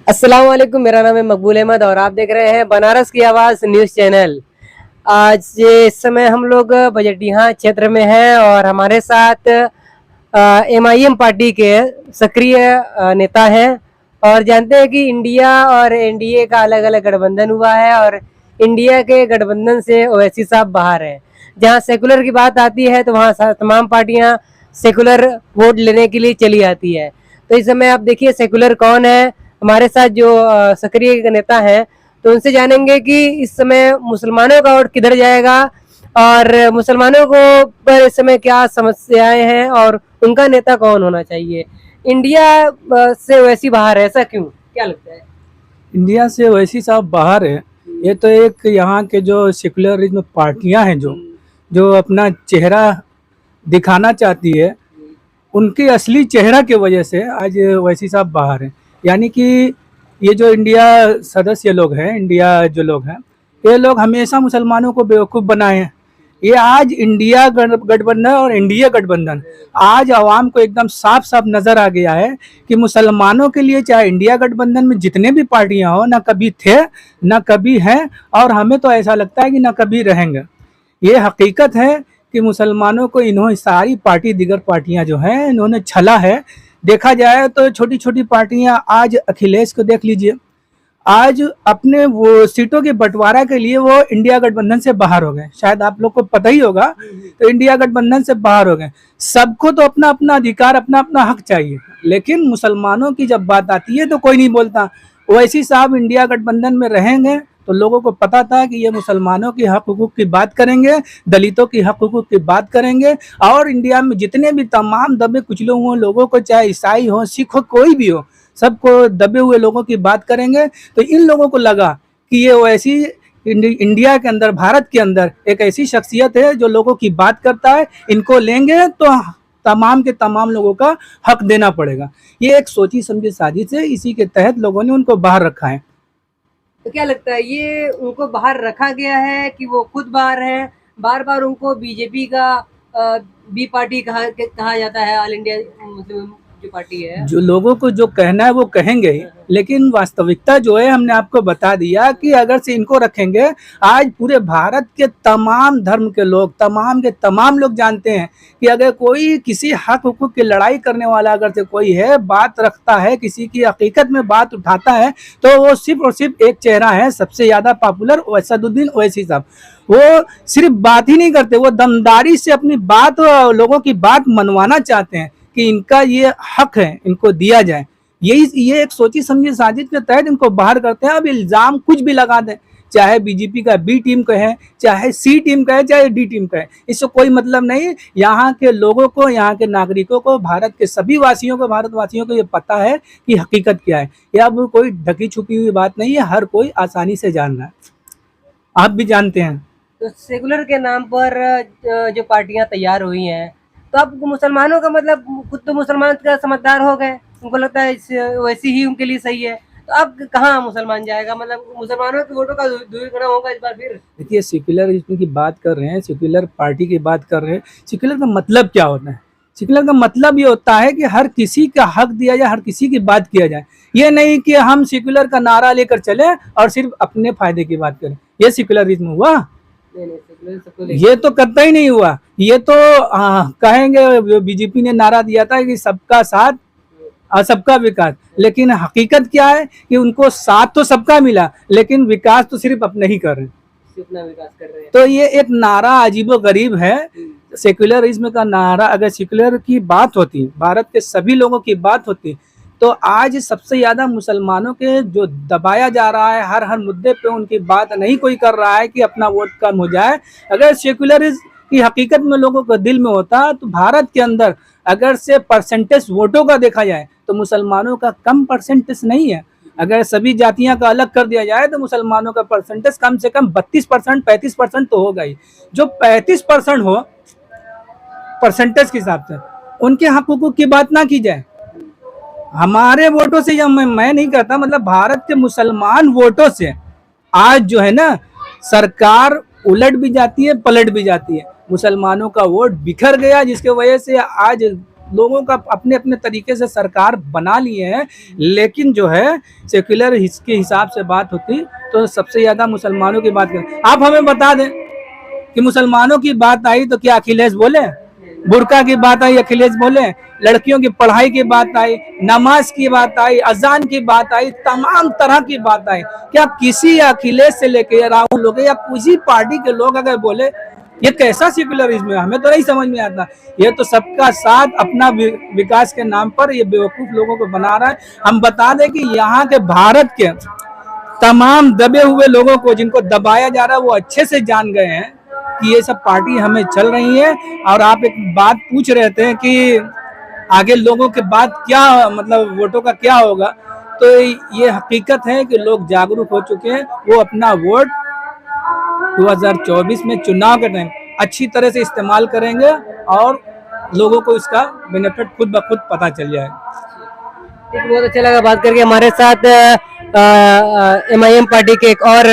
अस्सलाम वालेकुम। मेरा नाम है मकबूल अहमद और आप देख रहे हैं बनारस की आवाज़ न्यूज़ चैनल। आज इस समय हम लोग बजटिया क्षेत्र में हैं और हमारे साथ एमआईएम पार्टी के सक्रिय नेता हैं और जानते हैं कि इंडिया और एनडीए का अलग अलग गठबंधन हुआ है और इंडिया के गठबंधन से ओवैसी साहब बाहर हैं। जहां सेकुलर की बात आती है तो वहां तमाम पार्टियां सेकुलर वोट लेने के लिए चली आती है। तो इस समय आप देखिए सेकुलर कौन है। हमारे साथ जो सक्रिय नेता हैं तो उनसे जानेंगे कि इस समय मुसलमानों का वोट किधर जाएगा और मुसलमानों को पर इस समय क्या समस्याएं हैं और उनका नेता कौन होना चाहिए। इंडिया से वैसी बाहर है, ऐसा क्यों, क्या लगता है? इंडिया से वैसी साहब बाहर है। ये तो एक यहाँ के जो सेकुलरिज्म पार्टियां हैं जो जो अपना चेहरा दिखाना चाहती है, उनके असली चेहरा की वजह से आज वैसी साहब बाहर है। यानी कि ये जो इंडिया सदस्य लोग हैं, इंडिया जो लोग हैं, ये लोग हमेशा मुसलमानों को बेवकूफ़ बनाए हैं। ये आज इंडिया गठबंधन और इंडिया गठबंधन आज आवाम को एकदम साफ साफ नजर आ गया है कि मुसलमानों के लिए चाहे इंडिया गठबंधन में जितने भी पार्टियां हो, ना कभी थे ना कभी हैं और हमें तो ऐसा लगता है कि ना कभी रहेंगे। ये हकीकत है कि मुसलमानों को इन्होंने सारी पार्टी दीगर पार्टियां जो हैं इन्होंने छला है। देखा जाए तो छोटी छोटी पार्टियां आज अखिलेश को देख लीजिए, आज अपने वो सीटों के बंटवारा के लिए वो इंडिया गठबंधन से बाहर हो गए। शायद आप लोग को पता ही होगा, तो इंडिया गठबंधन से बाहर हो गए। सबको तो अपना अपना अधिकार, अपना अपना हक चाहिए, लेकिन मुसलमानों की जब बात आती है तो कोई नहीं बोलता। वैसी साहब इंडिया गठबंधन में रहेंगे तो लोगों को पता था कि ये मुसलमानों की हक हुकूक की बात करेंगे, दलितों की हक हुकूक की बात करेंगे और इंडिया में जितने भी तमाम दबे कुचले हुए लोगों को, चाहे ईसाई हो, सिख हो, कोई भी हो, सबको दबे हुए लोगों की बात करेंगे। तो इन लोगों को लगा कि ये वैसी इंडिया के अंदर, भारत के अंदर एक ऐसी शख्सियत है जो लोगों की बात करता है, इनको लेंगे तो तमाम के तमाम लोगों का हक देना पड़ेगा। ये एक सोची समझी साजिश है, इसी के तहत लोगों ने उनको बाहर रखा है। तो क्या लगता है ये उनको बाहर रखा गया है कि वो खुद बाहर हैं? बार बार उनको बीजेपी का बी पार्टी कहा जाता है, ऑल इंडिया मुस्लिम जो पार्टी है। जो लोगों को जो कहना है वो कहेंगे ही, लेकिन वास्तविकता जो है हमने आपको बता दिया कि अगर से इनको रखेंगे, आज पूरे भारत के तमाम धर्म के लोग, तमाम के तमाम लोग जानते हैं कि अगर कोई किसी हक हुकूक की लड़ाई करने वाला अगर से कोई है, बात रखता है, किसी की हकीकत में बात उठाता है, तो वो सिर्फ और सिर्फ एक चेहरा है, सबसे ज़्यादा पॉपुलर असदुद्दीन ओवैसी साहब। वो सिर्फ बात ही नहीं करते, वो दमदारी से अपनी बात, लोगों की बात मनवाना चाहते हैं कि इनका ये हक है, इनको दिया जाए। ये एक सोची समझी साजिश के तहत इनको बाहर करते हैं। अब इल्ज़ाम कुछ भी लगा दें, चाहे बीजेपी का बी टीम का है, चाहे सी टीम का है, चाहे डी टीम का है, इससे कोई मतलब नहीं। यहाँ के लोगों को, यहाँ के नागरिकों को, भारत के सभी वासियों को, भारतवासियों को ये पता है कि हकीकत क्या है। यह अब कोई ढकी छुपी हुई बात नहीं है, हर कोई आसानी से जान रहा है, आप भी जानते हैं। तो सेकुलर के नाम पर जो पार्टियां तैयार हुई हैं, तो अब मुसलमानों का मतलब खुद तो मुसलमान का समझदार हो गए, उनको लगता है वैसी ही उनके लिए सही है। तो अब कहाँ मुसलमान जाएगा? मतलब मुसलमानों के वोटों का दूरीकरण होगा इस बार फिर। देखिए, सेक्युलर की बात कर रहे हैं, सेक्युलर पार्टी की बात कर रहे हैं। सेक्युलर का मतलब क्या होता है? सेक्युलर का मतलब ये होता है कि हर किसी का हक दिया जाए, हर किसी की बात किया जाए। ये नहीं कि हम सेक्युलर का नारा लेकर चले और सिर्फ अपने फायदे की बात करें। ये सेक्युलरिज्म हुआ? ये तो कतई ही नहीं हुआ। ये तो कहेंगे, बीजेपी ने नारा दिया था कि सबका साथ और सबका विकास, लेकिन हकीकत क्या है कि उनको साथ तो सबका मिला, लेकिन विकास तो सिर्फ अपने ही कर रहे हैं, कितना विकास कर रहे हैं। तो ये एक नारा अजीबो गरीब है। सेक्युलरिज्म का नारा, अगर सेक्युलर की बात होती, भारत के सभी लोगों की बात होती, तो आज सबसे ज्यादा मुसलमानों के जो दबाया जा रहा है, हर हर मुद्दे पे उनकी बात नहीं कोई कर रहा है कि अपना वोट कम हो जाए। अगर सेक्युलरिज्म की हकीकत में लोगों को दिल में होता, तो भारत के अंदर अगर से परसेंटेज वोटों का देखा जाए तो मुसलमानों का कम परसेंटेज नहीं है। अगर सभी जातियां का अलग कर दिया जाए तो मुसलमानों का परसेंटेज कम से कम 32%, 35% तो होगा ही। जो 35% हो परसेंटेज के हिसाब से, उनके हक हुकूक की बात ना की जाए। हमारे वोटों से, या मैं नहीं कहता, मतलब भारत के मुसलमान वोटों से आज जो है ना, सरकार उलट भी जाती है, पलट भी जाती है। मुसलमानों का वोट बिखर गया, जिसके वजह से आज लोगों का अपने अपने तरीके से सरकार बना लिए हैं, लेकिन जो है सेक्युलर के हिसाब से बात होती तो सबसे ज्यादा मुसलमानों की बात करें। आप हमें बता दें कि मुसलमानों की बात आई तो क्या अखिलेश बोले? बुर्का की बात आई अखिलेश बोले? लड़कियों की पढ़ाई की बात आई, नमाज की बात आई, अजान की बात आई, तमाम तरह की बात आई। क्या किसी अखिलेश से लेके राहुल लोग या किसी पार्टी के लोग अगर बोले ये कैसा सेक्युलरिज्म है? हमें तो नहीं समझ में आता। ये तो सबका साथ अपना विकास के नाम पर ये बेवकूफ लोगों को बना रहा है। हम बता दें कि यहाँ के भारत के तमाम दबे हुए लोगों को जिनको दबाया जा रहा है वो अच्छे से जान गए हैं कि ये सब पार्टी हमें चल रही है। और आप एक बात पूछ रहे थे कि आगे लोगों के बाद क्या, मतलब वोटों का क्या होगा, तो ये हकीकत है कि लोग जागरूक हो चुके हैं। वो अपना वोट 2024 में चुनाव के टाइम अच्छी तरह से इस्तेमाल करेंगे और लोगों को इसका बेनिफिट खुद ब खुद पता चल जाएगा। बहुत अच्छा लगा बात करके। हमारे साथ MIM पार्टी के एक और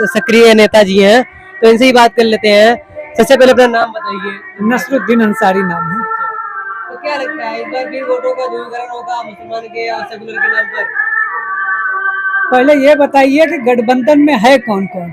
सक्रिय नेताजी हैं, तो इनसे ही बात कर लेते हैं। सबसे पहले अपना नाम बताइए। नसरुद्दीन अंसारी नाम है। तो क्या लगता है इस बार भी वोटों का ध्रुवीकरण होगा मुसलमान के और सेकुलर के नाम पर? पहले ये बताइए कि गठबंधन में है कौन कौन?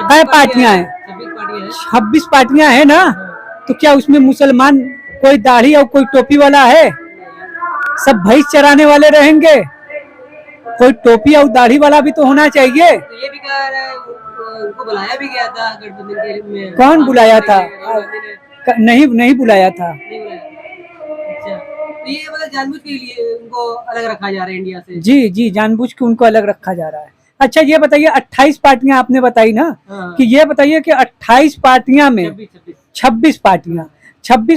है पार्टियां हैं, 26 पार्टियां हैं ना, तो क्या उसमें मुसलमान कोई दाढ़ी और कोई टोपी वाला है? सब भैंस चराने वाले रहेंगे? कोई टोपी और दाढ़ी वाला भी तो होना चाहिए। तो ये भी कहा रहा है उनको बुलाया भी गया था गठबंधन के में। कौन बुलाया था? नहीं बुलाया था। नहीं बुलाया। अच्छा, तो ये मतलब जानबूझ के लिए उनको अलग रखा जा रहा है इंडिया से? जी, जानबूझ के उनको अलग रखा जा रहा है। अच्छा ये बताइए 28 पार्टियां आपने बताई ना, कि ये बताइए कि 28 पार्टियां में 26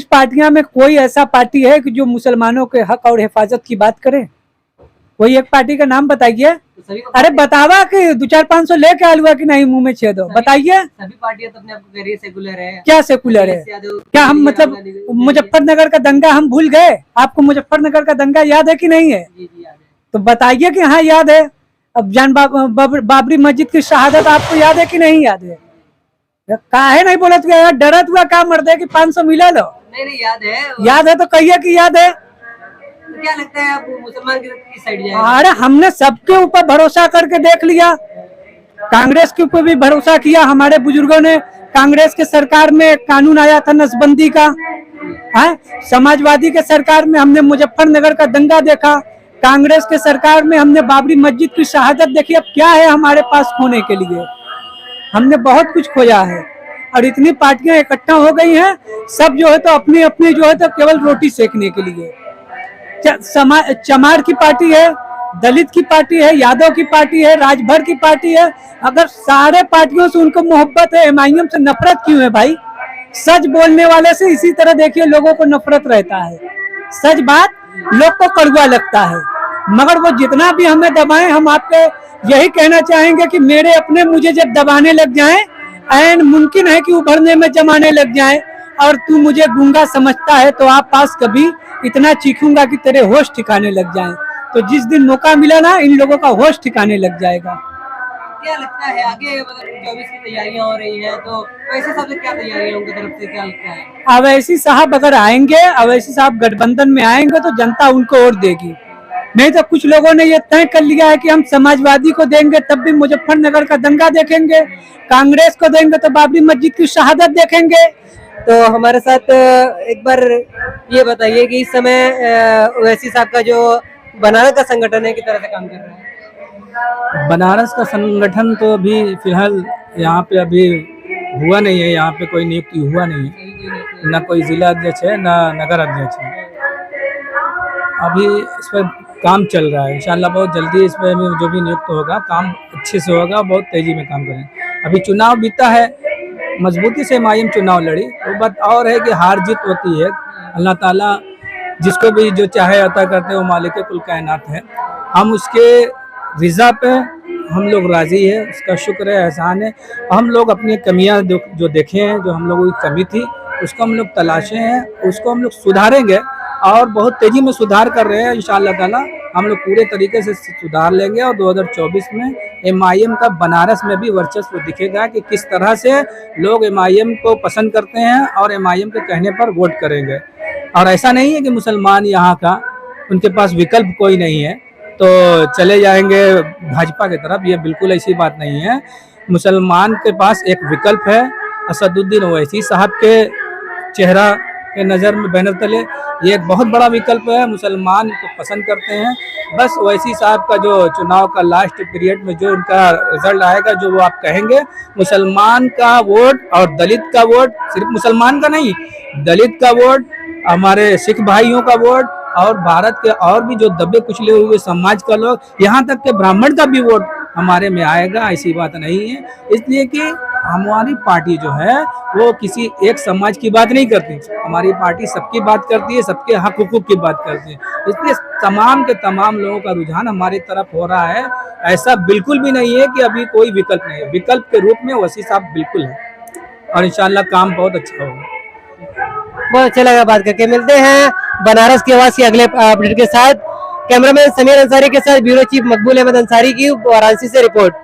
पार्टियां में कोई ऐसा पार्टी है कि जो मुसलमानों के हक और हिफाजत की बात करे? कोई एक पार्टी का नाम बताइए। तो अरे बतावा कि 200-400-500 लेके आलुआ कि नहीं मुंह में छेद हो, बताइए। सभी पार्टियां तो अपने आप को कह रही है सेकुलर है। क्या सेकुलर है? क्या हम मतलब मुजफ्फरनगर का दंगा हम भूल गए? आपको मुजफ्फरनगर का दंगा याद है कि नहीं है? जी याद है। तो बताइए कि हाँ याद है। अब जान बाबरी मस्जिद की शहादत आपको याद है कि नहीं याद है? काहे नहीं बोलत गया? डरत हुआ क्या मर्दे कि 500 मिला लो? नहीं याद है। याद है तो कहिए कि याद है। तो क्या लगता है आप मुसलमान की साइड जाएगा? अरे हमने सबके ऊपर भरोसा करके देख लिया, कांग्रेस के ऊपर भी भरोसा किया। हमारे बुजुर्गों ने कांग्रेस के सरकार में कानून आया था नसबंदी का, है। समाजवादी के सरकार में हमने मुजफ्फरनगर का दंगा देखा, कांग्रेस के सरकार में हमने बाबरी मस्जिद की शहादत देखी। अब क्या है हमारे पास खोने के लिए? हमने बहुत कुछ खोया है और इतनी पार्टियां इकट्ठा हो गई हैं, सब जो है तो अपनी अपनी जो है तो केवल रोटी सेकने के लिए। चमार की पार्टी है, दलित की पार्टी है, यादव की पार्टी है, राजभर की पार्टी है। अगर सारे पार्टियों से उनको मोहब्बत है, MIM से नफरत क्यों है भाई? सच बोलने वाले से इसी तरह देखिए लोगों को नफरत रहता है। सच बात लोग को कड़वा लगता है, मगर वो जितना भी हमें दबाएं, हम आपके यही कहना चाहेंगे कि मेरे अपने मुझे जब दबाने लग जाएं, एंड मुमकिन है कि उभरने में जमाने लग जाएं, और तू मुझे गूंगा समझता है तो आप पास कभी इतना चीखूंगा कि तेरे होश ठिकाने लग जाएं। तो जिस दिन मौका मिला ना, इन लोगों का होश ठिकाने लग जाएगा। क्या लगता है आगे मतलब 24 की तैयारियां हो रही हैं, तो वैसे सबसे क्या तैयारियां उनकी तरफ से क्या लगता है? अवैसी साहब अगर आएंगे, अवैसी साहब गठबंधन में आएंगे तो जनता उनको वोट देगी। नहीं तो कुछ लोगों ने ये तय कर लिया है कि हम समाजवादी को देंगे तब भी मुजफ्फरनगर का दंगा देखेंगे, कांग्रेस को देंगे तो बाबरी मस्जिद की शहादत देखेंगे। तो हमारे साथ एक बार ये बताइए कि इस समय ओवैसी साहब का जो बनारस का संगठन है किस तरह से काम कर रहा है? बनारस का संगठन तो अभी फिलहाल यहाँ पे अभी हुआ नहीं है, यहाँ पे कोई नियुक्ति हुआ नहीं है, न कोई जिला अध्यक्ष है न नगर अध्यक्ष है। अभी इस पर काम चल रहा है, इंशाल्लाह बहुत जल्दी इस पर जो भी नियुक्त होगा काम अच्छे से होगा, बहुत तेजी में काम करेंगे। अभी चुनाव बीता है, मजबूती से MIM चुनाव लड़ी, तो बात और है कि हार जीत होती है। अल्लाह ताला जिसको भी जो चाहे अता करते हैं, वो मालिक कुल कायनात है। हम उसके रिज़ा पे हम लोग राज़ी है, उसका शुक्र है, एहसान है। हम लोग अपनी कमियां जो देखे हैं, जो हम लोगों की कमी थी उसको हम लोग तलाशे हैं, उसको हम लोग सुधारेंगे और बहुत तेज़ी में सुधार कर रहे हैं। इंशाअल्लाह ताला हम लोग पूरे तरीके से सुधार लेंगे और 2024 में MIM का बनारस में भी वर्चस्व दिखेगा कि किस तरह से लोग MIM को पसंद करते हैं और MIM के कहने पर वोट करेंगे। और ऐसा नहीं है कि मुसलमान यहाँ का उनके पास विकल्प कोई नहीं है तो चले जाएंगे भाजपा की तरफ, ये बिल्कुल ऐसी बात नहीं है। मुसलमान के पास एक विकल्प है, असदुद्दीन ओवैसी साहब के चेहरा के नज़र में बैनर तले ये एक बहुत बड़ा विकल्प है, मुसलमान को पसंद करते हैं। बस ओवैसी साहब का जो चुनाव का लास्ट पीरियड में जो उनका रिजल्ट आएगा, जो वो आप कहेंगे, मुसलमान का वोट और दलित का वोट, सिर्फ मुसलमान का नहीं, दलित का वोट, हमारे सिख भाइयों का वोट और भारत के और भी जो दबे कुचले हुए समाज का लोग, यहाँ तक के ब्राह्मण का भी वोट हमारे में आएगा, ऐसी बात नहीं है। इसलिए कि हमारी पार्टी जो है वो किसी एक समाज की बात नहीं करती, हमारी पार्टी सबकी बात करती है, सबके हक हुकूक की बात करती है। इसलिए तमाम के तमाम लोगों का रुझान हमारी तरफ हो रहा है। ऐसा बिल्कुल भी नहीं है कि अभी कोई विकल्प नहीं है, विकल्प के रूप में ओवैसी साहब बिल्कुल है और इंशाल्लाह काम बहुत अच्छा होगा। बहुत अच्छा लगा बात करके। मिलते हैं बनारस की आवाज के अगले अपडेट के साथ। कैमरामैन समीर अंसारी के साथ ब्यूरो चीफ मकबूल अहमद अंसारी की वाराणसी से रिपोर्ट।